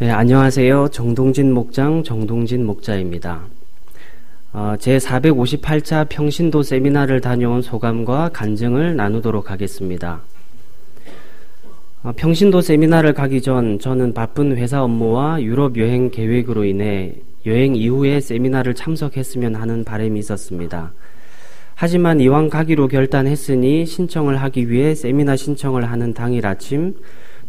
네, 안녕하세요. 정동진 목장 정동진 목자입니다. 제 458차 평신도 세미나를 다녀온 소감과 간증을 나누도록 하겠습니다. 평신도 세미나를 가기 전 저는 바쁜 회사 업무와 유럽 여행 계획으로 인해 여행 이후에 세미나를 참석했으면 하는 바람이 있었습니다. 하지만 이왕 가기로 결단했으니 신청을 하기 위해 세미나 신청을 하는 당일 아침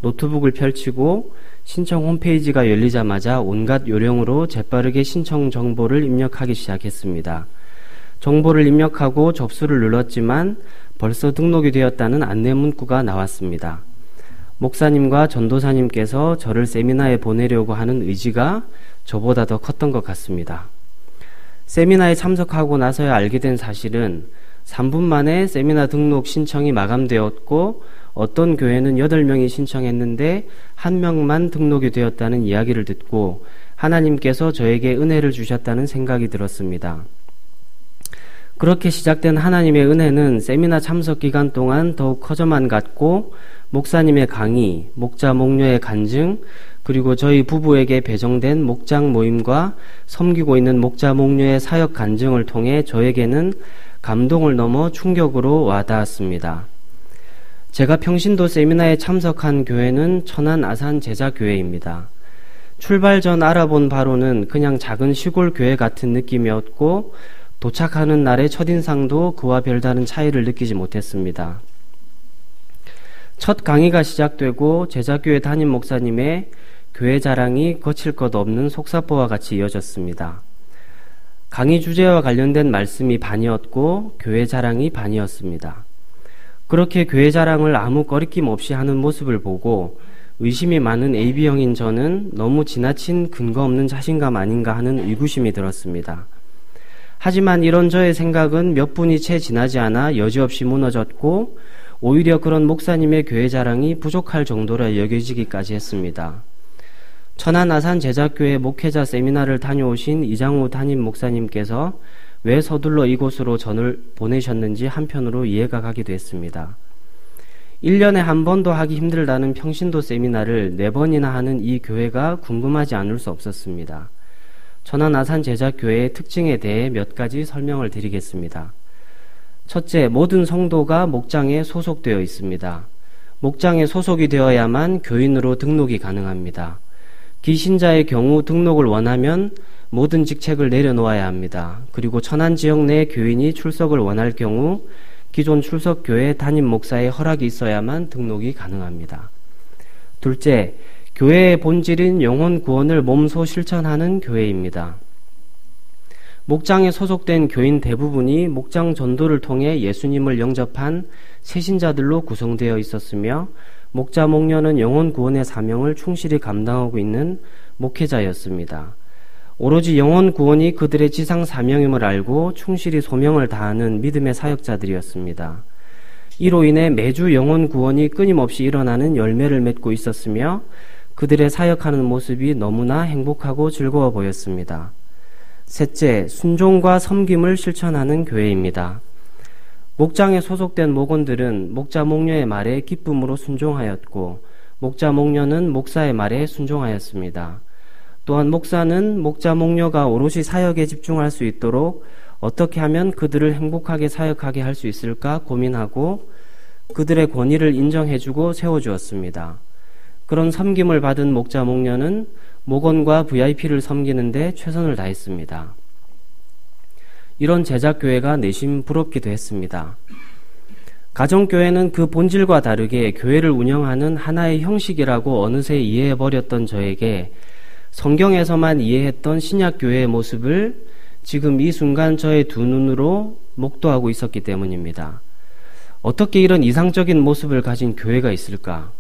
노트북을 펼치고 신청 홈페이지가 열리자마자 온갖 요령으로 재빠르게 신청 정보를 입력하기 시작했습니다. 정보를 입력하고 접수를 눌렀지만 벌써 등록이 되었다는 안내 문구가 나왔습니다. 목사님과 전도사님께서 저를 세미나에 보내려고 하는 의지가 저보다 더 컸던 것 같습니다. 세미나에 참석하고 나서야 알게 된 사실은 3분 만에 세미나 등록 신청이 마감되었고 어떤 교회는 8명이 신청했는데 1명만 등록이 되었다는 이야기를 듣고 하나님께서 저에게 은혜를 주셨다는 생각이 들었습니다. 그렇게 시작된 하나님의 은혜는 세미나 참석 기간 동안 더욱 커져만 갔고 목사님의 강의, 목자 목녀의 간증, 그리고 저희 부부에게 배정된 목장 모임과 섬기고 있는 목자 목녀의 사역 간증을 통해 저에게는 감동을 넘어 충격으로 와닿았습니다. 제가 평신도 세미나에 참석한 교회는 천안 아산 제자교회입니다. 출발 전 알아본 바로는 그냥 작은 시골 교회 같은 느낌이었고 도착하는 날의 첫인상도 그와 별다른 차이를 느끼지 못했습니다. 첫 강의가 시작되고 제자교회 담임 목사님의 교회 자랑이 거칠 것 없는 속사포와 같이 이어졌습니다. 강의 주제와 관련된 말씀이 반이었고 교회 자랑이 반이었습니다. 그렇게 교회 자랑을 아무 거리낌 없이 하는 모습을 보고 의심이 많은 AB형인 저는 너무 지나친 근거 없는 자신감 아닌가 하는 의구심이 들었습니다. 하지만 이런 저의 생각은 몇 분이 채 지나지 않아 여지없이 무너졌고 오히려 그런 목사님의 교회 자랑이 부족할 정도로 여겨지기까지 했습니다. 천안 아산 제자교회 목회자 세미나를 다녀오신 이장우 담임 목사님께서 왜 서둘러 이곳으로 전을 보내셨는지 한편으로 이해가 가기도 했습니다. 1년에 한 번도 하기 힘들다는 평신도 세미나를 4번이나 하는 이 교회가 궁금하지 않을 수 없었습니다. 천안 아산 제자교회의 특징에 대해 몇 가지 설명을 드리겠습니다. 첫째, 모든 성도가 목장에 소속되어 있습니다. 목장에 소속이 되어야만 교인으로 등록이 가능합니다. 기신자의 경우 등록을 원하면 모든 직책을 내려놓아야 합니다. 그리고 천안 지역 내 교인이 출석을 원할 경우 기존 출석교회 담임 목사의 허락이 있어야만 등록이 가능합니다. 둘째, 교회의 본질인 영혼 구원을 몸소 실천하는 교회입니다. 목장에 소속된 교인 대부분이 목장 전도를 통해 예수님을 영접한 새신자들로 구성되어 있었으며 목자 목녀는 영혼 구원의 사명을 충실히 감당하고 있는 목회자였습니다. 오로지 영혼 구원이 그들의 지상 사명임을 알고 충실히 소명을 다하는 믿음의 사역자들이었습니다. 이로 인해 매주 영혼 구원이 끊임없이 일어나는 열매를 맺고 있었으며 그들의 사역하는 모습이 너무나 행복하고 즐거워 보였습니다. 셋째, 순종과 섬김을 실천하는 교회입니다. 목장에 소속된 목원들은 목자 목녀의 말에 기쁨으로 순종하였고 목자 목녀는 목사의 말에 순종하였습니다. 또한 목사는 목자 목녀가 오롯이 사역에 집중할 수 있도록 어떻게 하면 그들을 행복하게 사역하게 할 수 있을까 고민하고 그들의 권위를 인정해주고 세워주었습니다. 그런 섬김을 받은 목자 목녀는 목원과 VIP를 섬기는 데 최선을 다했습니다. 이런 제자교회가 내심 부럽기도 했습니다. 가정교회는 그 본질과 다르게 교회를 운영하는 하나의 형식이라고 어느새 이해해버렸던 저에게 성경에서만 이해했던 신약교회의 모습을 지금 이 순간 저의 두 눈으로 목도하고 있었기 때문입니다. 어떻게 이런 이상적인 모습을 가진 교회가 있을까?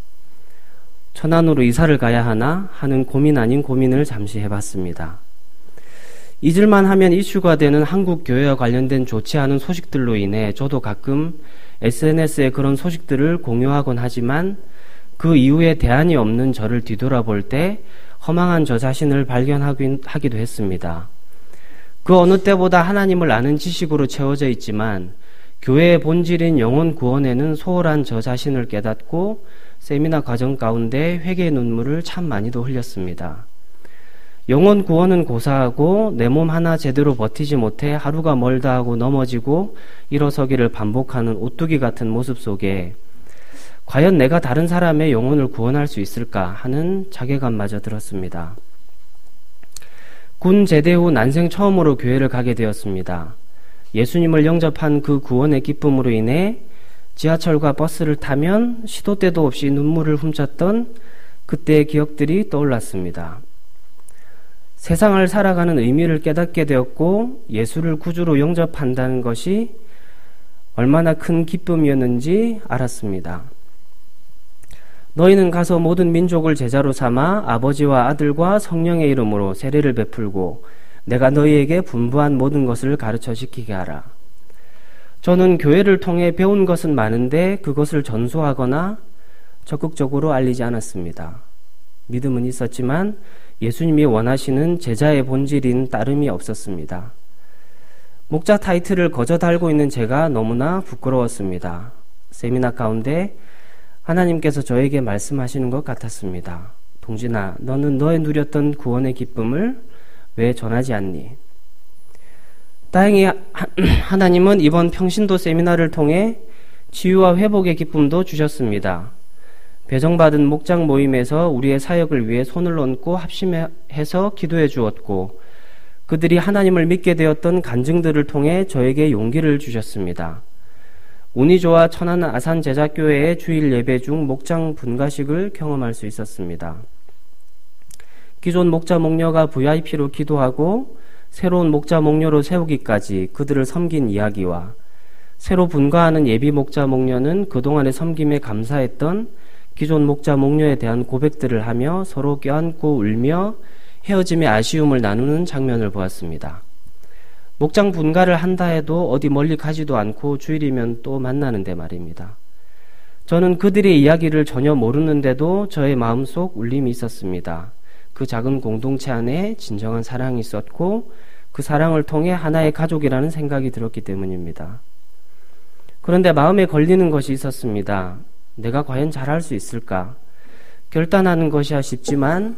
천안으로 이사를 가야 하나 하는 고민 아닌 고민을 잠시 해봤습니다. 잊을만 하면 이슈가 되는 한국 교회와 관련된 좋지 않은 소식들로 인해 저도 가끔 SNS에 그런 소식들을 공유하곤 하지만 그 이후에 대안이 없는 저를 뒤돌아볼 때 허망한 저 자신을 발견하기도 했습니다. 그 어느 때보다 하나님을 아는 지식으로 채워져 있지만 교회의 본질인 영혼 구원에는 소홀한 저 자신을 깨닫고 세미나 과정 가운데 회개의 눈물을 참 많이도 흘렸습니다. 영혼 구원은 고사하고 내 몸 하나 제대로 버티지 못해 하루가 멀다 하고 넘어지고 일어서기를 반복하는 오뚜기 같은 모습 속에 과연 내가 다른 사람의 영혼을 구원할 수 있을까 하는 자괴감마저 들었습니다. 군 제대 후 난생 처음으로 교회를 가게 되었습니다. 예수님을 영접한 그 구원의 기쁨으로 인해 지하철과 버스를 타면 시도 때도 없이 눈물을 훔쳤던 그때의 기억들이 떠올랐습니다. 세상을 살아가는 의미를 깨닫게 되었고 예수를 구주로 영접한다는 것이 얼마나 큰 기쁨이었는지 알았습니다. 너희는 가서 모든 민족을 제자로 삼아 아버지와 아들과 성령의 이름으로 세례를 베풀고 내가 너희에게 분부한 모든 것을 가르쳐 지키게 하라. 저는 교회를 통해 배운 것은 많은데 그것을 전수하거나 적극적으로 알리지 않았습니다. 믿음은 있었지만 예수님이 원하시는 제자의 본질인 따름이 없었습니다. 목자 타이틀을 거저 달고 있는 제가 너무나 부끄러웠습니다. 세미나 가운데 하나님께서 저에게 말씀하시는 것 같았습니다. 동진아, 너는 너의 누렸던 구원의 기쁨을 왜 전하지 않니? 다행히 하나님은 이번 평신도 세미나를 통해 치유와 회복의 기쁨도 주셨습니다. 배정받은 목장 모임에서 우리의 사역을 위해 손을 얹고 합심해서 기도해 주었고 그들이 하나님을 믿게 되었던 간증들을 통해 저에게 용기를 주셨습니다. 운이 좋아 천안 아산 제자교회의 주일 예배 중 목장 분가식을 경험할 수 있었습니다. 기존 목자 목녀가 VIP로 기도하고 새로운 목자 목녀로 세우기까지 그들을 섬긴 이야기와 새로 분가하는 예비 목자 목녀는 그동안의 섬김에 감사했던 기존 목자 목녀에 대한 고백들을 하며 서로 껴안고 울며 헤어짐의 아쉬움을 나누는 장면을 보았습니다. 목장 분가를 한다 해도 어디 멀리 가지도 않고 주일이면 또 만나는데 말입니다. 저는 그들의 이야기를 전혀 모르는데도 저의 마음속 울림이 있었습니다. 그 작은 공동체 안에 진정한 사랑이 있었고 그 사랑을 통해 하나의 가족이라는 생각이 들었기 때문입니다. 그런데 마음에 걸리는 것이 있었습니다. 내가 과연 잘할 수 있을까? 결단하는 것이야 쉽지만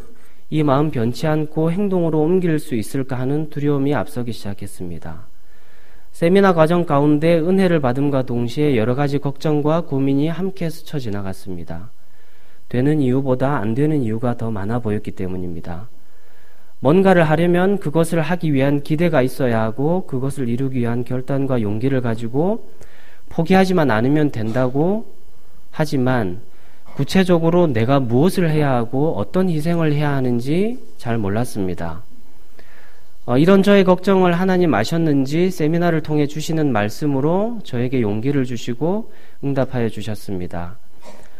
이 마음 변치 않고 행동으로 옮길 수 있을까 하는 두려움이 앞서기 시작했습니다. 세미나 과정 가운데 은혜를 받음과 동시에 여러 가지 걱정과 고민이 함께 스쳐 지나갔습니다. 되는 이유보다 안 되는 이유가 더 많아 보였기 때문입니다. 뭔가를 하려면 그것을 하기 위한 기대가 있어야 하고 그것을 이루기 위한 결단과 용기를 가지고 포기하지만 않으면 된다고 하지만 구체적으로 내가 무엇을 해야 하고 어떤 희생을 해야 하는지 잘 몰랐습니다. 이런 저의 걱정을 하나님 아셨는지 세미나를 통해 주시는 말씀으로 저에게 용기를 주시고 응답하여 주셨습니다.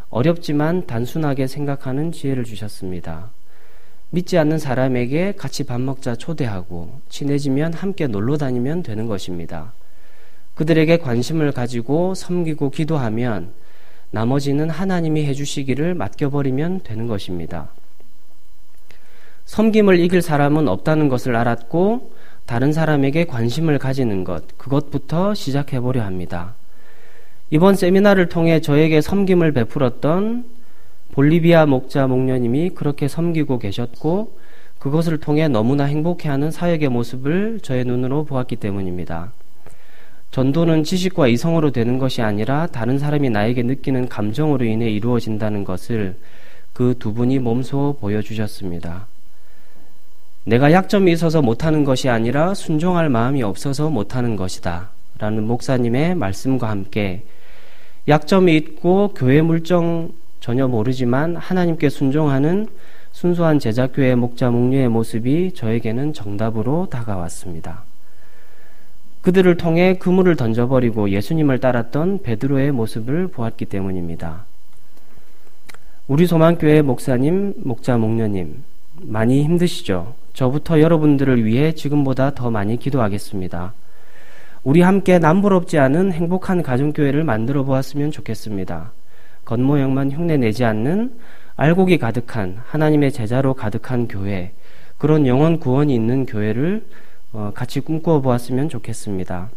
어렵지만 단순하게 생각하는 지혜를 주셨습니다. 믿지 않는 사람에게 같이 밥 먹자 초대하고 친해지면 함께 놀러 다니면 되는 것입니다. 그들에게 관심을 가지고 섬기고 기도하면 나머지는 하나님이 해주시기를 맡겨버리면 되는 것입니다. 섬김을 이길 사람은 없다는 것을 알았고 다른 사람에게 관심을 가지는 것, 그것부터 시작해보려 합니다. 이번 세미나를 통해 저에게 섬김을 베풀었던 볼리비아 목자 목녀님이 그렇게 섬기고 계셨고 그것을 통해 너무나 행복해하는 사역의 모습을 저의 눈으로 보았기 때문입니다. 전도는 지식과 이성으로 되는 것이 아니라 다른 사람이 나에게 느끼는 감정으로 인해 이루어진다는 것을 그 두 분이 몸소 보여주셨습니다. 내가 약점이 있어서 못하는 것이 아니라 순종할 마음이 없어서 못하는 것이다 라는 목사님의 말씀과 함께 약점이 있고 교회 물정 전혀 모르지만 하나님께 순종하는 순수한 제자교회 목자 목녀의 모습이 저에게는 정답으로 다가왔습니다. 그들을 통해 그물을 던져버리고 예수님을 따랐던 베드로의 모습을 보았기 때문입니다. 우리 소망교회 목사님, 목자 목녀님 많이 힘드시죠? 저부터 여러분들을 위해 지금보다 더 많이 기도하겠습니다. 우리 함께 남부럽지 않은 행복한 가정교회를 만들어 보았으면 좋겠습니다. 겉모양만 흉내내지 않는 알곡이 가득한 하나님의 제자로 가득한 교회, 그런 영혼 구원이 있는 교회를 같이 꿈꾸어 보았으면 좋겠습니다.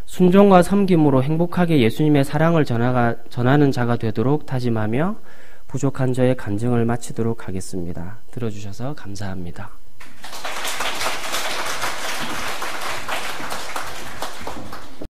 순종과 섬김으로 행복하게 예수님의 사랑을 전하는 자가 되도록 다짐하며 부족한 저의 간증을 마치도록 하겠습니다. 들어주셔서 감사합니다.